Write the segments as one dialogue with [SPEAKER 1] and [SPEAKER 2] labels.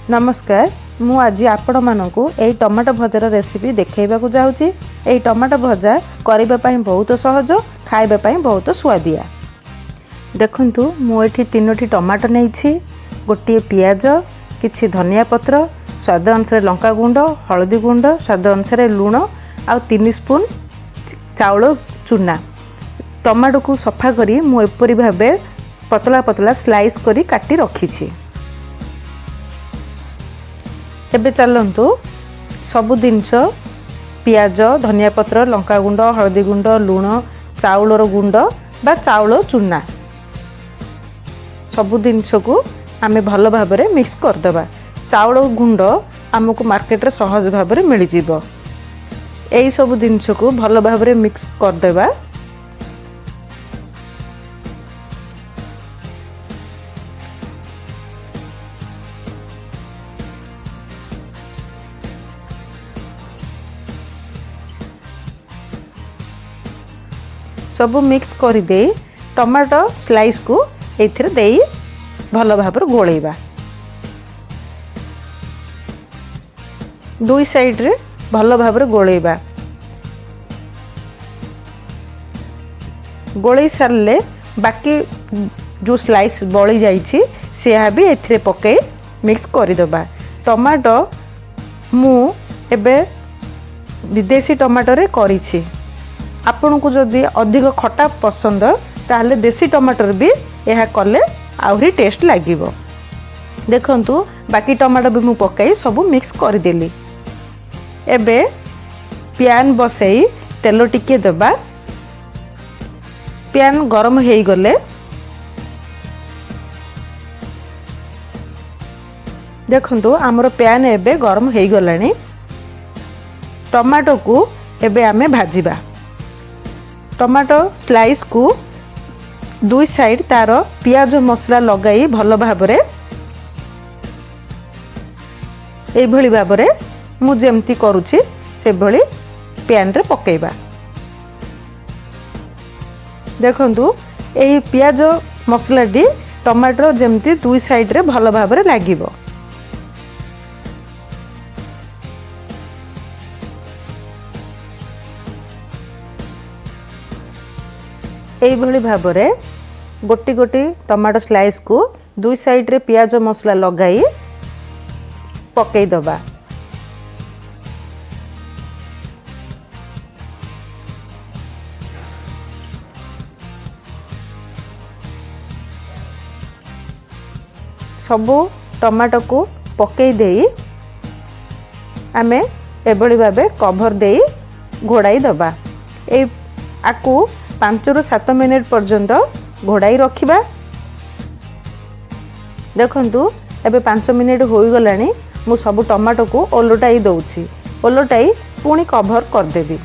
[SPEAKER 1] नमस्कार मु आज आपण मानकु एई टमाटो भजार रेसिपी देखैबाकू जाउची। एई टमाटो भजा करिबा पई बहुत सहज, खाइबा पई बहुत स्वादिया। देखंतु मु एठी 3टी टमाटो नेइछि, गोटिए पियाज, किछि धनिया पत्र, स्वाद अनुसार लंका गुंड, हळदी गुंड, स्वाद अनुसार लूण आ 3 स्पून चाउल चूना। टमाटो को सफा करी मु एपरि भाबे पतला पतला स्लाइस करी काटी रखिछि। एबे चलंतु सबु जिनस पियाज, धनिया पत्र, लंका गुंड, हळदी गुंड, लूण, चाउलर गुंड बा चाउल चूना सबु जिनस को आमे भल भाबरे मिक्स कर देबा। चाउल गुंड हमको मार्केट रे सहज भाबरे मिल जिवो। एई सबु जिनस को भल भाबरे मिक्स कर देबा। सबु मिक्स कर दे टमाटो स्लाइस को एथिरे देई भल भाबर गोळेबा। दुई साइड रे भल भाबर गोळेबा। गोळेई सारले बाकी जो स्लाइस बळी जाईछि सेहा भी एथिरे पके मिक्स कर देबा। टमाटो मु एबे विदेशी टमाटो रे करिछि। आपन को जदि अधिक खटा पसंद ताहले देसी टमाटर भी यह कले आहुरी टेस्ट लागिबो। देखंतु बाकी टमाटर भी मु पकाई सब मिक्स कर देली। एबे पैन बसई तेल टिके देबा। पैन गरम हेई गले देखंतु हमर पैन एबे गरम हेई गलानी। टमाटो को एबे आमे भाजीबा। टमाटो स्लाइस को दुई साइड तार पियाज मसला लगाई भल भाबरे एई भली भाबरे मु जेमती करूछि से भली पैन रे पकेइबा। देखंतु एई पियाज मसला डी टमाटो जेमती दुई साइड रे भल भाबरे लागिबो। एई भली भाबरे गोटी गोटी टमाटो स्लाइस को दुई साइड रे पियाज मसला लगाई पकई दबा। सबु टमाटो को पकई देई आमे एभली भाबे कवर देई घोड़ाई दबा। ए आकु 5 ରୁ 7 मिनिट पर्यंत घोड़ाई रखिबा। देखंतु एबे 5 मिनिट होई गलानी। मु सब टमाटो को ओलटाई दउछि। ओलटाई पुणी कवर कर देबी।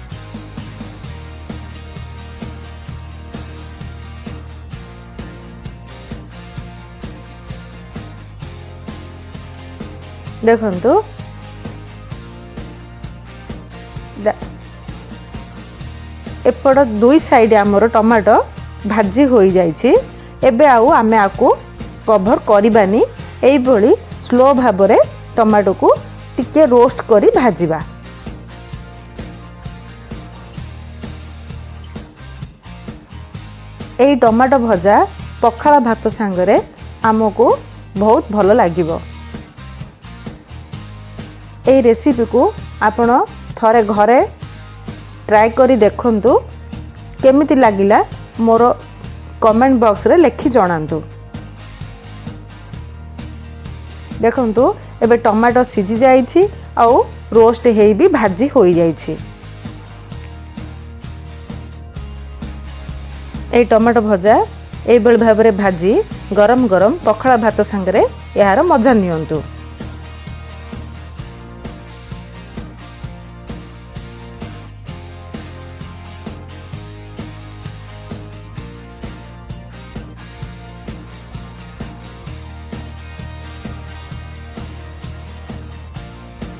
[SPEAKER 1] देखंतु एपड़ दुई साइड आमर टमाटो भाजी हो जाइछि। एबे आउ आमे आकु कवर करिबानी। एई भली स्लो भाबरे टमाटो को टिके रोस्ट करी भाजीबा। एई टमाटो भजा पखाला भात सांगरे आमको बहुत भल लागिबो। एई रेसिपी को आपण थरे घरे ट्राई करी देखंतु। केमिति लागिला मोर कमेंट बॉक्स रे लिखि जणांतु। देखंतु एबे टमाटो सिझी जाइछि आ रोस्ट हेई भी भाजी होई जाइछि। ए टमाटो भजा एई बेल भाबरे भाजी गरम गरम पखाला भात संगरे यार मजा नियंतु।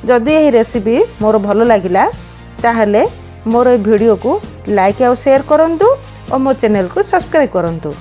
[SPEAKER 1] जदि यह रेसिपी मोर भल लगिला ताहले मोर वीडियो को लाइक और शेयर करंतु और मो चैनल को सब्सक्राइब करंतु।